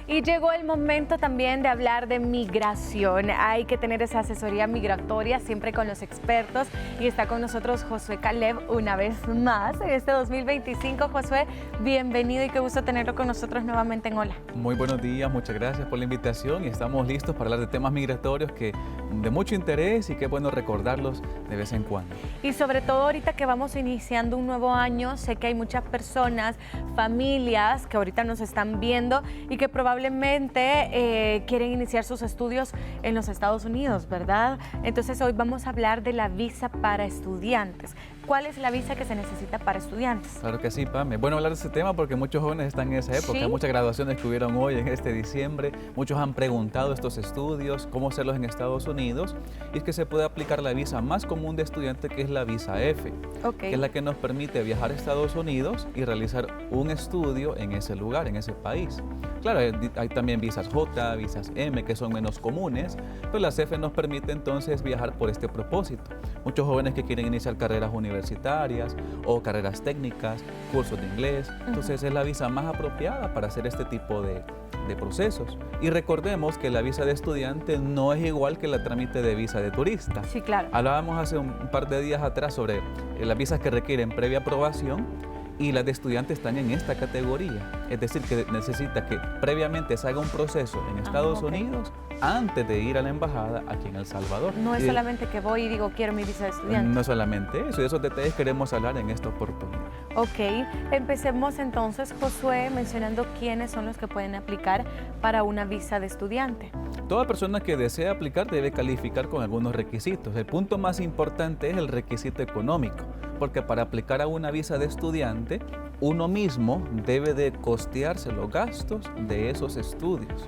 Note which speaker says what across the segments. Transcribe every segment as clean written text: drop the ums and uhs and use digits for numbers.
Speaker 1: Y llegó el momento también de hablar de migración. Hay que tener esa asesoría migratoria siempre con los expertos y está con nosotros Josué Caleb una vez más en este 2025. Josué, bienvenido y qué gusto tenerlo con nosotros nuevamente en Hola.
Speaker 2: Muy buenos días, muchas gracias por la invitación y estamos listos para hablar de temas migratorios que de mucho interés y qué bueno recordarlos de vez en cuando.
Speaker 1: Y sobre todo ahorita que vamos iniciando un nuevo año, sé que hay muchas personas, familias que ahorita nos están viendo y que probablemente quieren iniciar sus estudios en los Estados Unidos, ¿verdad? Entonces hoy vamos a hablar de la visa para estudiantes. ¿Cuál es la visa que se necesita para estudiantes?
Speaker 2: Claro que sí, Pam. Es bueno hablar de este tema porque muchos jóvenes están en esa época.
Speaker 1: ¿Sí?
Speaker 2: Hay muchas graduaciones que hubieron hoy en este diciembre. Muchos han preguntado estos estudios, cómo hacerlos en Estados Unidos. Y es que se puede aplicar la visa más común de estudiante, que es la visa F, que es la que nos permite viajar a Estados Unidos y realizar un estudio en ese lugar, en ese país. Claro, hay también visas J, visas M, que son menos comunes, pero las F nos permite entonces viajar por este propósito. Muchos jóvenes que quieren iniciar carreras universitarias o carreras técnicas, cursos de inglés, entonces es la visa más apropiada para hacer este tipo de procesos. Y recordemos que la visa de estudiante no es igual que la trámite de visa de turista.
Speaker 1: Sí, claro.
Speaker 2: Hablábamos hace un par de días atrás sobre las visas que requieren previa aprobación y las de estudiantes están en esta categoría. Es decir, que necesita que previamente se haga un proceso en Estados Unidos antes de ir a la embajada aquí en El Salvador.
Speaker 1: No es solamente que voy y digo quiero mi visa de estudiante.
Speaker 2: No solamente eso, de esos detalles queremos hablar en esta oportunidad.
Speaker 1: Ok, empecemos entonces, Josué, mencionando quiénes son los que pueden aplicar para una visa de estudiante.
Speaker 2: Toda persona que desea aplicar debe calificar con algunos requisitos. El punto más importante es el requisito económico, porque para aplicar a una visa de estudiante, uno mismo debe de costearse los gastos de esos estudios.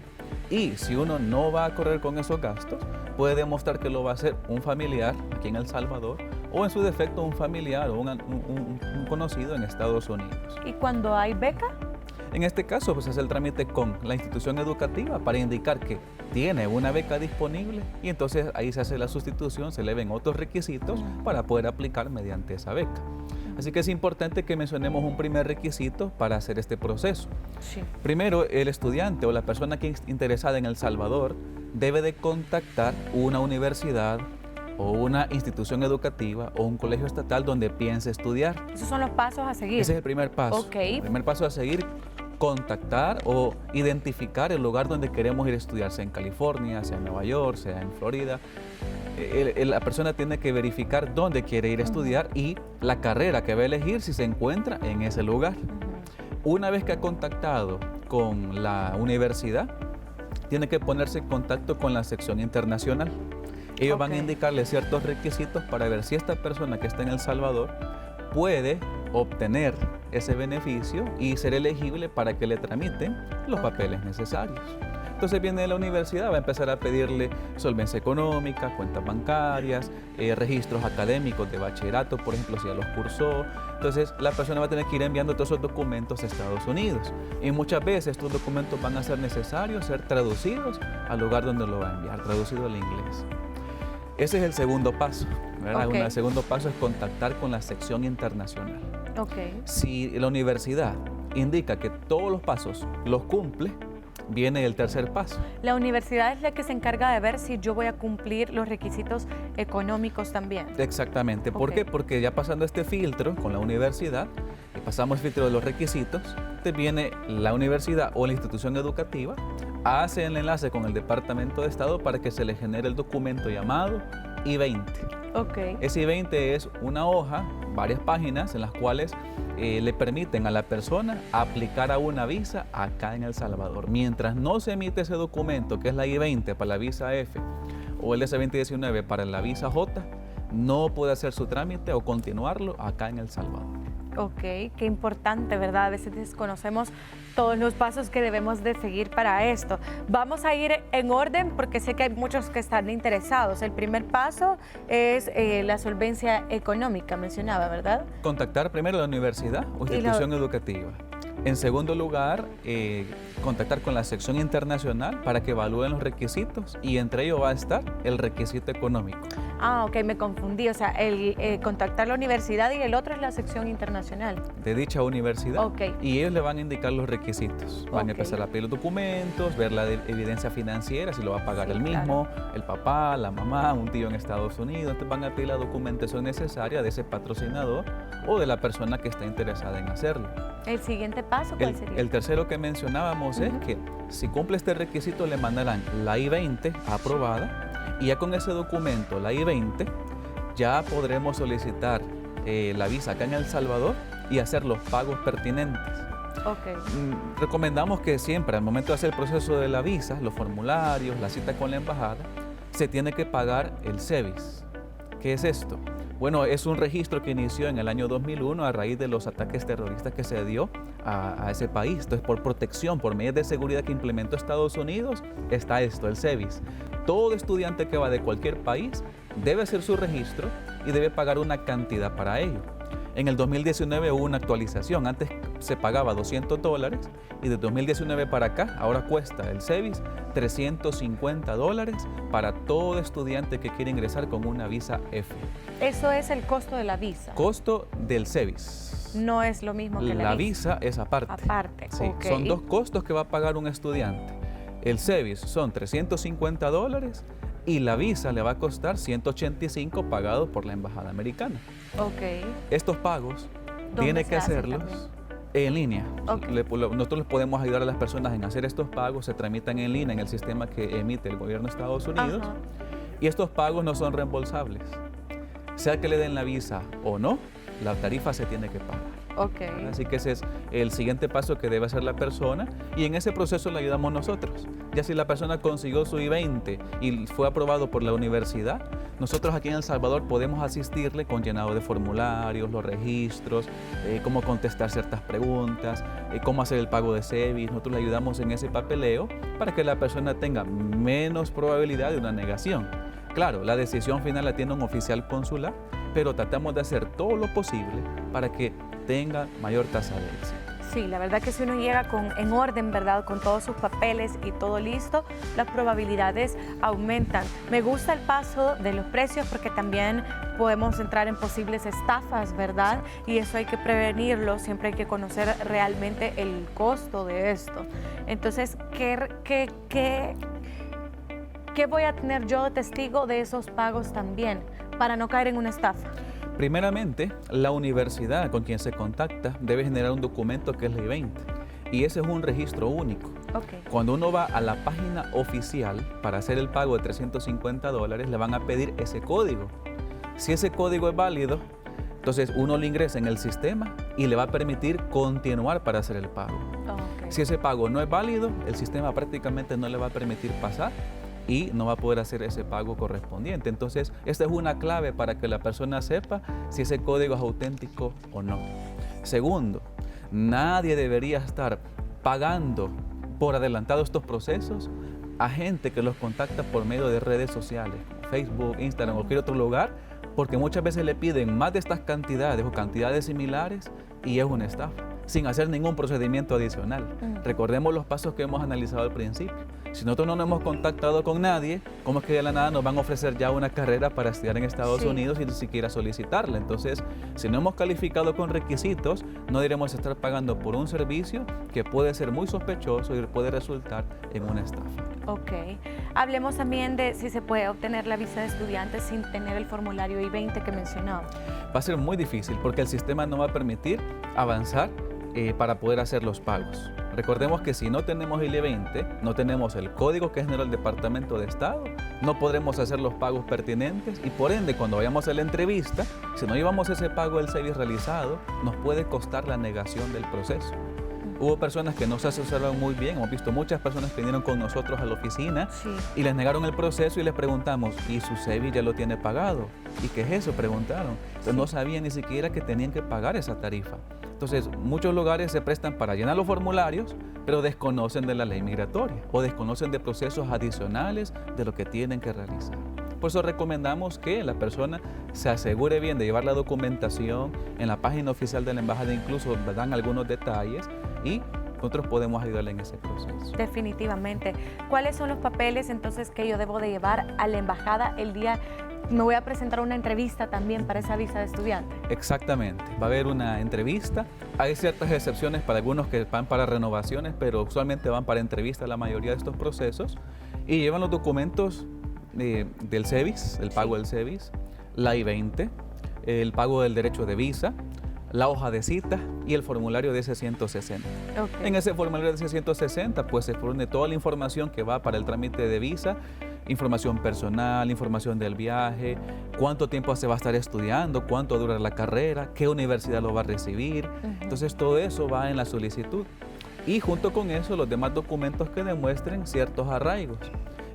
Speaker 2: Y si uno no va a correr con esos gastos, puede demostrar que lo va a hacer un familiar aquí en El Salvador o en su defecto un familiar o un conocido en Estados Unidos.
Speaker 1: ¿Y cuando hay beca?
Speaker 2: En este caso, pues hace el trámite con la institución educativa para indicar que tiene una beca disponible y entonces ahí se hace la sustitución, se le ven otros requisitos para poder aplicar mediante esa beca. Así que es importante que mencionemos un primer requisito para hacer este proceso.
Speaker 1: Sí.
Speaker 2: Primero, el estudiante o la persona que es interesada en El Salvador debe de contactar una universidad o una institución educativa o un colegio estatal donde piense estudiar.
Speaker 1: Esos son los pasos a seguir.
Speaker 2: Ese es el primer paso.
Speaker 1: Ok.
Speaker 2: El primer paso a seguir, contactar o identificar el lugar donde queremos ir a estudiar, sea en California, sea en Nueva York, sea en Florida. La persona tiene que verificar dónde quiere ir a estudiar y la carrera que va a elegir si se encuentra en ese lugar. Una vez que ha contactado con la universidad, tiene que ponerse en contacto con la sección internacional. Ellos van a indicarle ciertos requisitos para ver si esta persona que está en El Salvador puede obtener ese beneficio y ser elegible para que le tramiten los papeles necesarios. Entonces viene la universidad, va a empezar a pedirle solvencia económica, cuentas bancarias, registros académicos de bachillerato, por ejemplo, si ya los cursó. Entonces la persona va a tener que ir enviando todos esos documentos a Estados Unidos. Y muchas veces estos documentos van a ser necesarios ser traducidos al lugar donde lo va a enviar, traducido al inglés. Ese es el segundo paso, ¿verdad? El segundo paso es contactar con la sección internacional. Si la universidad indica que todos los pasos los cumple, viene el tercer paso.
Speaker 1: La universidad es la que se encarga de ver si yo voy a cumplir los requisitos económicos también.
Speaker 2: Exactamente. ¿Por qué? Porque ya pasando este filtro con la universidad, y pasamos el filtro de los requisitos, te viene la universidad o la institución educativa, hace el enlace con el Departamento de Estado para que se le genere el documento llamado I-20. Ese I-20 es una hoja, varias páginas en las cuales le permiten a la persona aplicar a una visa acá en El Salvador. Mientras no se emite ese documento, que es la I-20 para la visa F o el S-2019 para la visa J, no puede hacer su trámite o continuarlo acá en El Salvador.
Speaker 1: Ok, qué importante, ¿verdad? A veces desconocemos todos los pasos que debemos de seguir para esto. Vamos a ir en orden porque sé que hay muchos que están interesados. El primer paso es la solvencia económica, mencionaba, ¿verdad?
Speaker 2: Contactar primero a la universidad o institución educativa. En segundo lugar, contactar con la sección internacional para que evalúen los requisitos y entre ellos va a estar el requisito económico.
Speaker 1: Ah, ok, me confundí. O sea, el contactar la universidad y el otro es la sección internacional.
Speaker 2: De dicha universidad.
Speaker 1: Ok.
Speaker 2: Y ellos le van a indicar los requisitos. Van
Speaker 1: Ok.
Speaker 2: a empezar a pedir los documentos, ver la evidencia financiera, si lo va a pagar
Speaker 1: Sí,
Speaker 2: el mismo, el papá, la mamá, un tío en Estados Unidos. Entonces van a pedir la documentación necesaria de ese patrocinador o de la persona que está interesada en hacerlo.
Speaker 1: ¿El siguiente paso cuál sería?
Speaker 2: El tercero que mencionábamos es que si cumple este requisito le mandarán la I-20 aprobada y ya con ese documento, la I-20, ya podremos solicitar la visa acá en El Salvador y hacer los pagos pertinentes.
Speaker 1: Ok.
Speaker 2: Recomendamos que siempre al momento de hacer el proceso de la visa, los formularios, la cita con la embajada, se tiene que pagar el SEVIS. ¿Qué es esto? Bueno, es un registro que inició en el año 2001 a raíz de los ataques terroristas que se dio a ese país. Entonces, por protección, por medidas de seguridad que implementó Estados Unidos, está esto, el SEVIS. Todo estudiante que va de cualquier país debe hacer su registro y debe pagar una cantidad para ello. En el 2019 hubo una actualización. Antes se pagaba $200 y de 2019 para acá, ahora cuesta el SEVIS $350 para todo estudiante que quiere ingresar con una visa F.
Speaker 1: Eso es el costo de la visa.
Speaker 2: Costo del SEVIS.
Speaker 1: No es lo mismo que
Speaker 2: La visa es aparte.
Speaker 1: Aparte,
Speaker 2: Sí,
Speaker 1: ok.
Speaker 2: son dos costos que va a pagar un estudiante. El SEVIS son $350 y la visa le va a costar $185 pagados por la embajada americana.
Speaker 1: Ok.
Speaker 2: Estos pagos
Speaker 1: ¿Dónde
Speaker 2: tiene
Speaker 1: se
Speaker 2: que
Speaker 1: hacen
Speaker 2: hacerlos
Speaker 1: también?
Speaker 2: en línea.
Speaker 1: Ok.
Speaker 2: Nosotros les podemos ayudar a las personas en hacer estos pagos, se tramitan en línea en el sistema que emite el gobierno de Estados Unidos.
Speaker 1: Ajá.
Speaker 2: Y estos pagos no son reembolsables. Sea que le den la visa o no, la tarifa se tiene que pagar.
Speaker 1: Ok.
Speaker 2: Así que ese es el siguiente paso que debe hacer la persona y en ese proceso le ayudamos nosotros. Ya si la persona consiguió su I-20 y fue aprobado por la universidad, nosotros aquí en El Salvador podemos asistirle con llenado de formularios, los registros, cómo contestar ciertas preguntas, cómo hacer el pago de SEVIS. Nosotros le ayudamos en ese papeleo para que la persona tenga menos probabilidad de una negación. Claro, la decisión final la tiene un oficial consular, pero tratamos de hacer todo lo posible para que tenga mayor tasa de éxito.
Speaker 1: Sí, la verdad que si uno llega en orden, ¿verdad? Con todos sus papeles y todo listo, las probabilidades aumentan. Me gusta el paso de los precios porque también podemos entrar en posibles estafas, ¿verdad? Y eso hay que prevenirlo, siempre hay que conocer realmente el costo de esto. Entonces, ¿qué voy a tener yo de testigo de esos pagos también para no caer en una estafa?
Speaker 2: Primeramente, la universidad con quien se contacta debe generar un documento que es la I-20 y ese es un registro único.
Speaker 1: Okay.
Speaker 2: Cuando uno va a la página oficial para hacer el pago de $350, le van a pedir ese código. Si ese código es válido, entonces uno lo ingresa en el sistema y le va a permitir continuar para hacer el pago.
Speaker 1: Okay.
Speaker 2: Si ese pago no es válido, el sistema prácticamente no le va a permitir pasar y no va a poder hacer ese pago correspondiente. Entonces, esta es una clave para que la persona sepa si ese código es auténtico o no. Segundo, nadie debería estar pagando por adelantado estos procesos a gente que los contacta por medio de redes sociales, Facebook, Instagram o cualquier otro lugar, porque muchas veces le piden más de estas cantidades o cantidades similares y es una estafa, sin hacer ningún procedimiento adicional. Recordemos los pasos que hemos analizado al principio. Si nosotros no nos hemos contactado con nadie, ¿cómo es que de la nada nos van a ofrecer ya una carrera para estudiar en Estados Unidos y ni siquiera solicitarla? Entonces, si no hemos calificado con requisitos, no deberemos estar pagando por un servicio que puede ser muy sospechoso y puede resultar en una estafa.
Speaker 1: Ok. Hablemos también de si se puede obtener la visa de estudiante sin tener el formulario I-20 que mencionaba.
Speaker 2: Va a ser muy difícil porque el sistema no va a permitir avanzar para poder hacer los pagos. Recordemos que si no tenemos el I-20, no tenemos el código que generó el Departamento de Estado, no podremos hacer los pagos pertinentes y por ende cuando vayamos a la entrevista, si no llevamos ese pago del SEVIS realizado, nos puede costar la negación del proceso. Hubo personas que no se asesoraron muy bien, hemos visto muchas personas que vinieron con nosotros a la oficina y les negaron el proceso y les preguntamos, ¿y su SEVIS ya lo tiene pagado? ¿Y qué es eso? Preguntaron. Entonces no sabían ni siquiera que tenían que pagar esa tarifa. Entonces, muchos lugares se prestan para llenar los formularios, pero desconocen de la ley migratoria o desconocen de procesos adicionales de lo que tienen que realizar. Por eso recomendamos que la persona se asegure bien de llevar la documentación en la página oficial de la embajada, incluso dan algunos detalles y nosotros podemos ayudarle en ese proceso.
Speaker 1: Definitivamente. ¿Cuáles son los papeles entonces que yo debo de llevar a la embajada el día? Me voy a presentar una entrevista también para esa visa de estudiante.
Speaker 2: Exactamente, va a haber una entrevista. Hay ciertas excepciones para algunos que van para renovaciones, pero usualmente van para entrevista la mayoría de estos procesos y llevan los documentos del SEVIS, el pago del SEVIS, la I-20, el pago del derecho de visa, la hoja de cita y el formulario de C-160.
Speaker 1: Okay.
Speaker 2: En ese formulario de C-160 pues se pone toda la información que va para el trámite de visa, información personal, información del viaje, cuánto tiempo se va a estar estudiando, cuánto dura la carrera, qué universidad lo va a recibir. Entonces todo eso va en la solicitud. Y junto con eso los demás documentos que demuestren ciertos arraigos.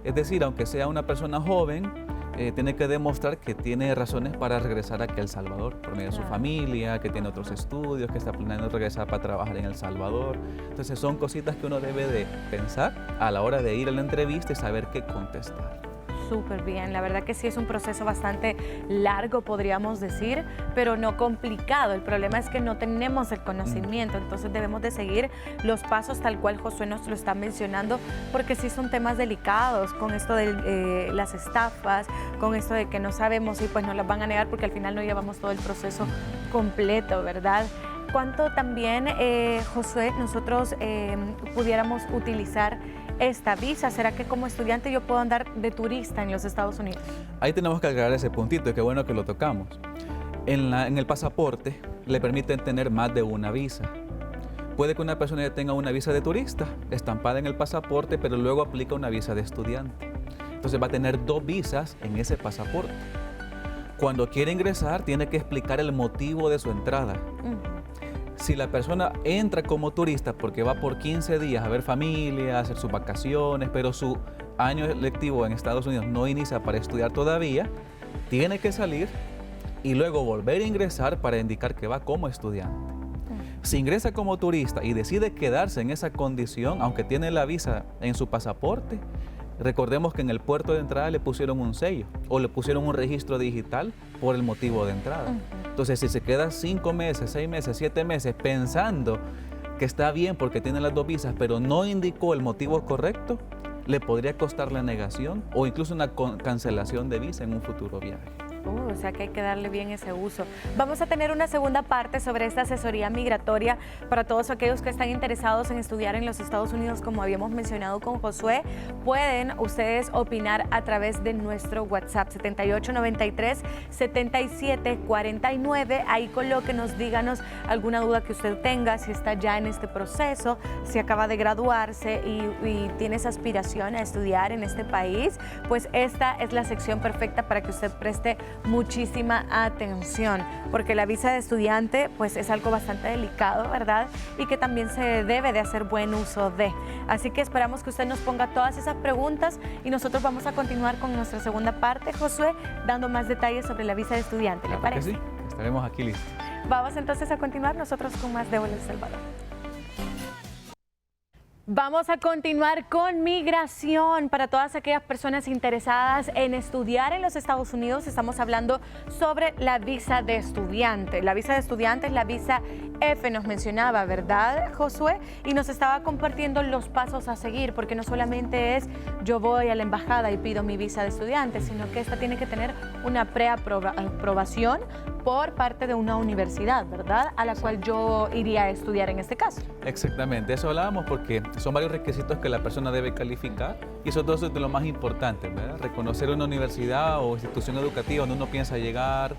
Speaker 2: Es decir, aunque sea una persona joven, tiene que demostrar que tiene razones para regresar aquí a El Salvador, por medio de su familia, que tiene otros estudios, que está planeando regresar para trabajar en El Salvador. Entonces son cositas que uno debe de pensar a la hora de ir a la entrevista y saber qué contestar.
Speaker 1: Súper bien, la verdad que sí es un proceso bastante largo, podríamos decir, pero no complicado. El problema es que no tenemos el conocimiento, entonces debemos de seguir los pasos tal cual Josué nos lo está mencionando, porque sí son temas delicados con esto de las estafas, con esto de que no sabemos y pues nos las van a negar porque al final no llevamos todo el proceso completo, ¿verdad? ¿Cuánto también, Josué, nosotros pudiéramos utilizar esta visa? ¿Será que como estudiante yo puedo andar de turista en los Estados Unidos?
Speaker 2: Ahí tenemos que agregar ese puntito, y qué bueno que lo tocamos. En el pasaporte le permiten tener más de una visa. Puede que una persona ya tenga una visa de turista estampada en el pasaporte, pero luego aplica una visa de estudiante. Entonces va a tener 2 visas en ese pasaporte. Cuando quiere ingresar, tiene que explicar el motivo de su entrada. Si la persona entra como turista porque va por 15 días a ver familia, a hacer sus vacaciones, pero su año lectivo en Estados Unidos no inicia para estudiar todavía, tiene que salir y luego volver a ingresar para indicar que va como estudiante. Si ingresa como turista y decide quedarse en esa condición, aunque tiene la visa en su pasaporte, recordemos que en el puerto de entrada le pusieron un sello o le pusieron un registro digital por el motivo de entrada. Entonces, si se queda 5 meses, 6 meses, 7 meses pensando que está bien porque tiene las 2 visas, pero no indicó el motivo correcto, le podría costar la negación o incluso una cancelación de visa en un futuro viaje.
Speaker 1: O sea que hay que darle bien ese uso. Vamos a tener una segunda parte sobre esta asesoría migratoria para todos aquellos que están interesados en estudiar en los Estados Unidos, como habíamos mencionado con Josué. Pueden ustedes opinar a través de nuestro WhatsApp 7893-7749. Ahí colóquenos, díganos alguna duda que usted tenga, si está ya en este proceso, si acaba de graduarse y tiene esa aspiración a estudiar en este país, pues esta es la sección perfecta para que usted preste muchísima atención, porque la visa de estudiante pues es algo bastante delicado, ¿verdad? Y que también se debe de hacer buen uso de. Así que esperamos que usted nos ponga todas esas preguntas y nosotros vamos a continuar con nuestra segunda parte, Josué, dando más detalles sobre la visa de estudiante. ¿Le parece?
Speaker 2: Sí, estaremos aquí listos.
Speaker 1: Vamos entonces a continuar nosotros con más de Hola El Salvador. Vamos a continuar con migración para todas aquellas personas interesadas en estudiar en los Estados Unidos. Estamos hablando sobre la visa de estudiante. La visa de estudiante es la visa F, nos mencionaba, ¿verdad, Josué? Y nos estaba compartiendo los pasos a seguir, porque no solamente es yo voy a la embajada y pido mi visa de estudiante, sino que esta tiene que tener una preaprobación por parte de una universidad, ¿verdad? A la cual yo iría a estudiar en este caso.
Speaker 2: Exactamente, eso hablábamos porque son varios requisitos que la persona debe calificar y eso todo es de lo más importante, ¿verdad? Reconocer una universidad o institución educativa donde uno piensa llegar,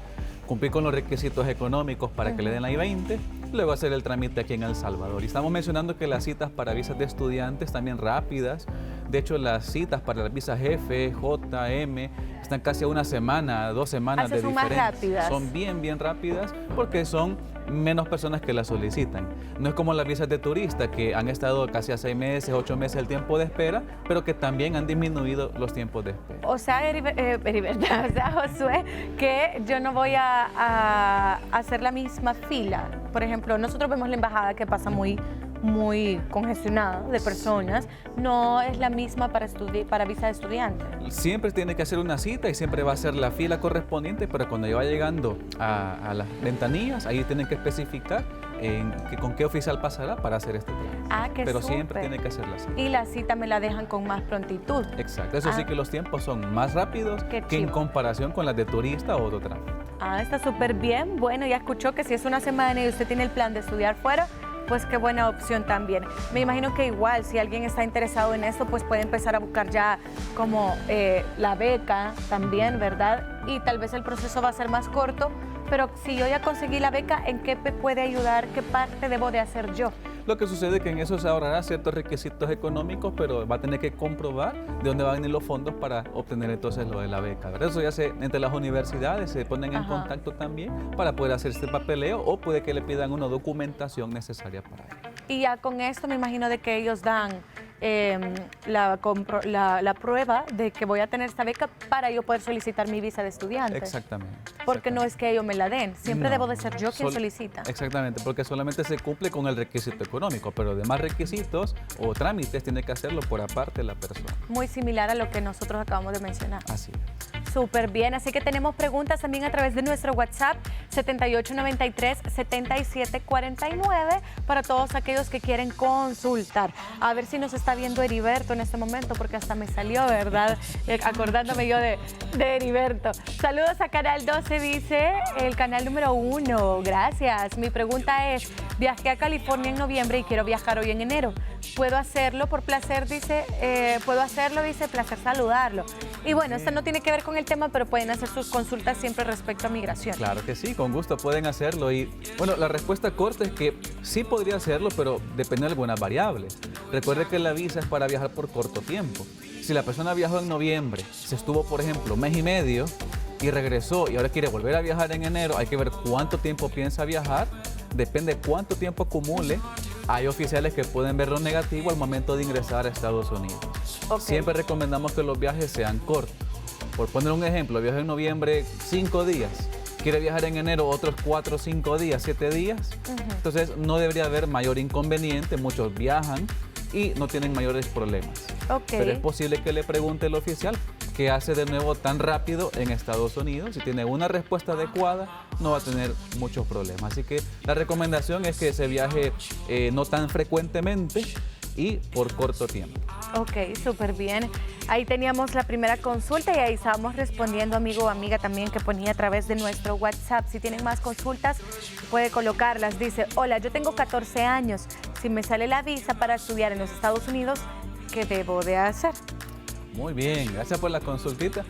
Speaker 2: cumplir con los requisitos económicos para que le den la I-20, luego hacer el trámite aquí en El Salvador. Y estamos mencionando que las citas para visas de estudiantes también rápidas. De hecho, las citas para las visas F, J, M están casi a 1 semana, 2 semanas de diferencia.
Speaker 1: Son más rápidas.
Speaker 2: Son bien rápidas porque son menos personas que las solicitan. No es como las visas de turista que han estado casi a 6 meses, 8 meses el tiempo de espera, pero que también han disminuido los tiempos de espera.
Speaker 1: O sea, Josué, que yo no voy a hacer la misma fila. Por ejemplo, nosotros vemos la embajada que pasa muy congestionada de personas, no es la misma para visa de estudiante.
Speaker 2: Siempre tiene que hacer una cita y siempre va a ser la fila correspondiente, pero cuando ya va llegando a las ventanillas, ahí tienen que especificar con qué oficial pasará para hacer este trámite.
Speaker 1: Ah, qué
Speaker 2: Pero
Speaker 1: súper.
Speaker 2: siempre tiene que hacer la cita.
Speaker 1: Y la cita me la dejan con más prontitud.
Speaker 2: Exacto, eso sí que los tiempos son más rápidos
Speaker 1: Qué
Speaker 2: que en
Speaker 1: chivo.
Speaker 2: comparación con las de turista o otro trámite.
Speaker 1: Ah, está súper bien. Bueno, ya escuchó que si es una semana y usted tiene el plan de estudiar fuera, pues qué buena opción también. Me imagino que igual, si alguien está interesado en esto, pues puede empezar a buscar ya como la beca también, ¿verdad? Y tal vez el proceso va a ser más corto, pero si yo ya conseguí la beca, ¿en qué me puede ayudar? ¿Qué parte debo de hacer yo?
Speaker 2: Lo que sucede es que en eso se ahorrará ciertos requisitos económicos, pero va a tener que comprobar de dónde van a venir los fondos para obtener entonces lo de la beca, ¿verdad? Eso ya entre las universidades se ponen en
Speaker 1: Ajá.
Speaker 2: contacto también para poder hacer este papeleo o puede que le pidan una documentación necesaria para ello.
Speaker 1: Y ya con esto me imagino de que ellos dan la prueba de que voy a tener esta beca para yo poder solicitar mi visa de estudiante.
Speaker 2: Exactamente.
Speaker 1: Porque no es que ellos me la den, siempre
Speaker 2: No,
Speaker 1: debo de ser yo quien
Speaker 2: sol-
Speaker 1: solicita.
Speaker 2: Exactamente, porque solamente se cumple con el requisito económico, pero demás requisitos o trámites tiene que hacerlo por aparte la persona.
Speaker 1: Muy similar a lo que nosotros acabamos de mencionar.
Speaker 2: Así es.
Speaker 1: Súper bien, así que tenemos preguntas también a través de nuestro WhatsApp 7893-7749 para todos aquellos que quieren consultar. A ver si nos está viendo Heriberto en este momento, porque hasta me salió, ¿verdad? Acordándome yo de Heriberto. Saludos a Canal 12, dice el canal número 1. Gracias. Mi pregunta es, viajé a California en noviembre y quiero viajar hoy en enero. ¿Puedo hacerlo por placer? Dice, ¿puedo hacerlo? Dice, placer saludarlo. Y bueno, esto no tiene que ver con el tema, pero pueden hacer sus consultas siempre respecto a migración.
Speaker 2: Claro que sí, con gusto pueden hacerlo. Y bueno, la respuesta corta es que sí podría hacerlo, pero depende de algunas variables. Recuerde que la visa es para viajar por corto tiempo. Si la persona viajó en noviembre, se estuvo, por ejemplo, mes y medio y regresó y ahora quiere volver a viajar en enero, hay que ver cuánto tiempo piensa viajar, depende cuánto tiempo acumule. Hay oficiales que pueden verlo negativo al momento de ingresar a Estados Unidos.
Speaker 1: Ok.
Speaker 2: Siempre recomendamos que los viajes sean cortos. Por poner un ejemplo, viaja en noviembre 5 días, quiere viajar en enero otros 4, 5 días, 7 días. Entonces no debería haber mayor inconveniente, muchos viajan y no tienen mayores problemas.
Speaker 1: Ok.
Speaker 2: Pero es posible que le pregunte el oficial qué hace de nuevo tan rápido en Estados Unidos. Si tiene una respuesta adecuada, no va a tener muchos problemas. Así que la recomendación es que se viaje no tan frecuentemente y por corto tiempo.
Speaker 1: Ok, súper bien. Ahí teníamos la primera consulta y ahí estábamos respondiendo, amigo o amiga también que ponía a través de nuestro WhatsApp. Si tienen más consultas, puede colocarlas. Dice, hola, yo tengo 14 años. Si me sale la visa para estudiar en los Estados Unidos, ¿qué debo de hacer?
Speaker 2: Muy bien, gracias por la consultita.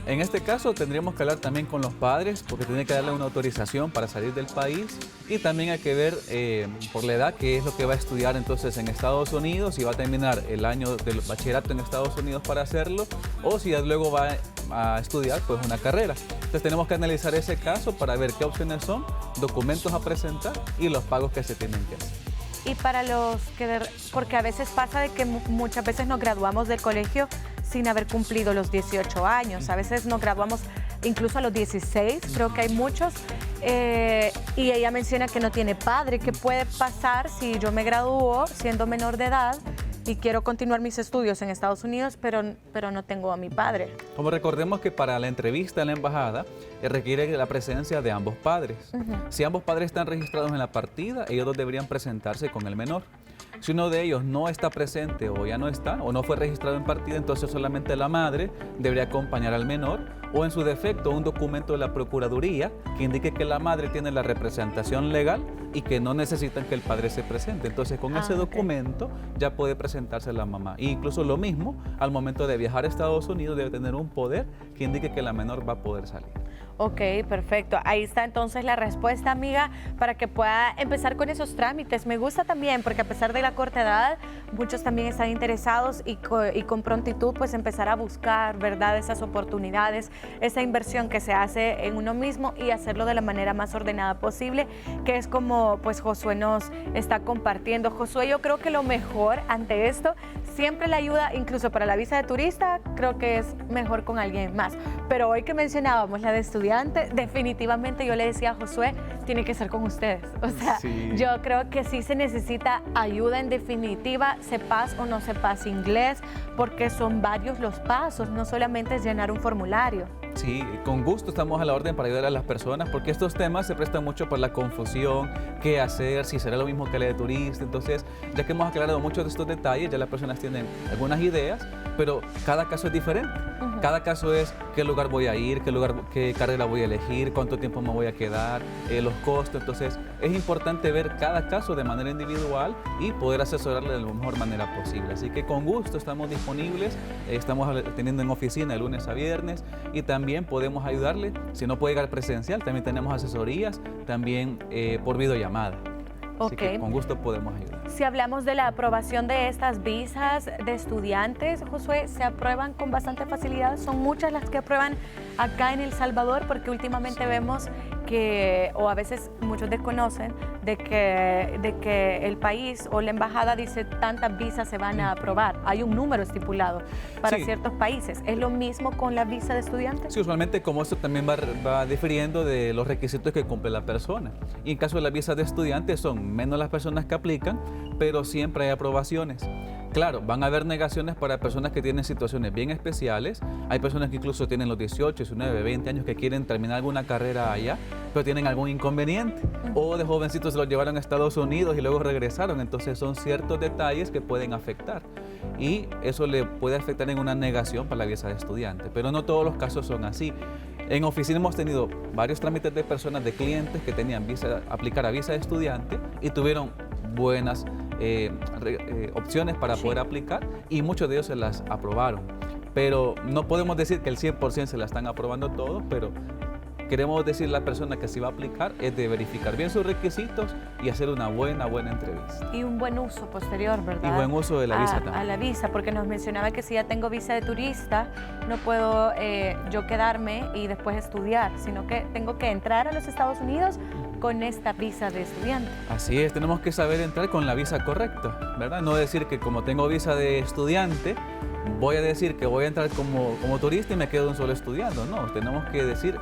Speaker 2: En este caso tendríamos que hablar también con los padres porque tienen que darle una autorización para salir del país y también hay que ver por la edad qué es lo que va a estudiar entonces en Estados Unidos, si va a terminar el año del bachillerato en Estados Unidos para hacerlo o si luego va a estudiar pues una carrera. Entonces tenemos que analizar ese caso para ver qué opciones son, documentos a presentar y los pagos que se tienen que hacer.
Speaker 1: Y para los que, porque a veces pasa de que muchas veces nos graduamos del colegio sin haber cumplido los 18 años. A veces nos graduamos incluso a los 16, creo que hay muchos. Y ella menciona que no tiene padre. ¿Qué puede pasar si yo me gradúo siendo menor de edad y quiero continuar mis estudios en Estados Unidos, pero no tengo a mi padre?
Speaker 2: Como recordemos que para la entrevista en la embajada requiere la presencia de ambos padres. Si ambos padres están registrados en la partida, ellos dos deberían presentarse con el menor. Si uno de ellos no está presente o ya no está o no fue registrado en partida, entonces solamente la madre debería acompañar al menor o en su defecto un documento de la Procuraduría que indique que la madre tiene la representación legal y que no necesitan que el padre se presente. Entonces con ese documento ya puede presentarse la mamá. E incluso lo mismo, al momento de viajar a Estados Unidos debe tener un poder que indique que la menor va a poder salir.
Speaker 1: Ok, perfecto. Ahí está entonces la respuesta, amiga, para que pueda empezar con esos trámites. Me gusta también porque a pesar de la corta edad, muchos también están interesados y con prontitud pues empezar a buscar, ¿verdad? Esas oportunidades, esa inversión que se hace en uno mismo y hacerlo de la manera más ordenada posible, que es como pues Josué nos está compartiendo. Josué, yo creo que lo mejor ante esto, siempre la ayuda, incluso para la visa de turista, creo que es mejor con alguien más. Pero hoy que mencionábamos la de estudiante, definitivamente yo le decía a Josué, tiene que ser con ustedes. O sea,
Speaker 2: Sí.
Speaker 1: yo creo que sí se necesita ayuda en definitiva, sepas o no sepas inglés, porque son varios los pasos, no solamente es llenar un formulario.
Speaker 2: Sí, con gusto estamos a la orden para ayudar a las personas porque estos temas se prestan mucho por la confusión, qué hacer, si será lo mismo que la de turista. Entonces, ya que hemos aclarado muchos de estos detalles, ya las personas tienen algunas ideas, pero cada caso es diferente. Cada caso es qué lugar voy a ir, qué carrera voy a elegir, cuánto tiempo me voy a quedar, los costos. Entonces, es importante ver cada caso de manera individual y poder asesorarle de la mejor manera posible. Así que con gusto estamos disponibles, estamos teniendo en oficina de lunes a viernes y también podemos ayudarle. Si no puede llegar presencial, también tenemos asesorías, también por videollamada. Así que con gusto podemos ayudar.
Speaker 1: Si hablamos de la aprobación de estas visas de estudiantes, Josué, ¿se aprueban con bastante facilidad? ¿Son muchas las que aprueban acá en El Salvador? Porque últimamente vemos que, o a veces muchos desconocen, de que el país o la embajada dice tantas visas se van a aprobar. Hay un número estipulado para ciertos países. ¿Es lo mismo con la visa de estudiantes?
Speaker 2: Sí, usualmente como esto también va difiriendo de los requisitos que cumple la persona. Y en caso de la visa de estudiantes son menos las personas que aplican, pero siempre hay aprobaciones. Claro, van a haber negaciones para personas que tienen situaciones bien especiales. Hay personas que incluso tienen los 18, 19, 20 años que quieren terminar alguna carrera allá, pero tienen algún inconveniente. O de jovencitos se los llevaron a Estados Unidos y luego regresaron. Entonces son ciertos detalles que pueden afectar. Y eso le puede afectar en una negación para la visa de estudiante. Pero no todos los casos son así. En oficina hemos tenido varios trámites de personas, de clientes que tenían aplicar a visa de estudiante y tuvieron buenas opciones para poder aplicar y muchos de ellos se las aprobaron. Pero no podemos decir que el 100% se la están aprobando todos, pero queremos decirle a la persona que si va a aplicar es de verificar bien sus requisitos y hacer una buena entrevista.
Speaker 1: Y un buen uso posterior, ¿verdad?
Speaker 2: Y buen uso de la visa también.
Speaker 1: A la visa, porque nos mencionaba que si ya tengo visa de turista, no puedo yo quedarme y después estudiar, sino que tengo que entrar a los Estados Unidos con esta visa de estudiante.
Speaker 2: Así es, tenemos que saber entrar con la visa correcta, ¿verdad? No decir que como tengo visa de estudiante, voy a decir que voy a entrar como turista y me quedo solo estudiando. No, tenemos que decir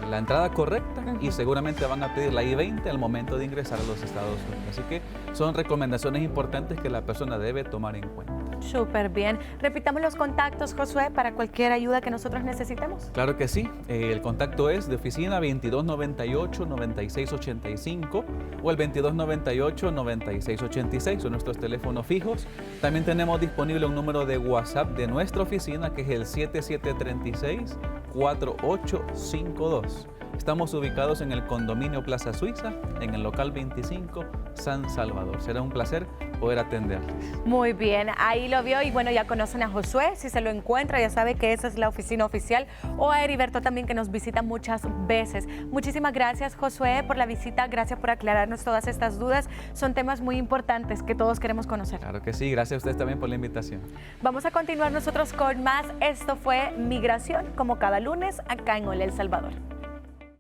Speaker 2: la entrada correcta y seguramente van a pedir la I-20 al momento de ingresar a los Estados Unidos. Así que son recomendaciones importantes que la persona debe tomar en cuenta.
Speaker 1: Súper bien. Repitamos los contactos, Josué, para cualquier ayuda que nosotros necesitemos.
Speaker 2: Claro que sí. El contacto es de oficina 2298-9685 o el 2298-9686. Son nuestros teléfonos fijos. También tenemos disponible un número de WhatsApp de nuestra oficina que es el 7736-4852. Estamos ubicados en el condominio Plaza Suiza, en el local 25, San Salvador. Será un placer poder atenderles.
Speaker 1: Muy bien, ahí lo vio y bueno, ya conocen a Josué, si se lo encuentra ya sabe que esa es la oficina oficial, o a Heriberto también, que nos visita muchas veces. Muchísimas gracias, Josué, por la visita, gracias por aclararnos todas estas dudas, son temas muy importantes que todos queremos conocer.
Speaker 2: Claro que sí, gracias a ustedes también por la invitación.
Speaker 1: Vamos a continuar nosotros con más. Esto fue Migración, como cada lunes acá en Hola El Salvador.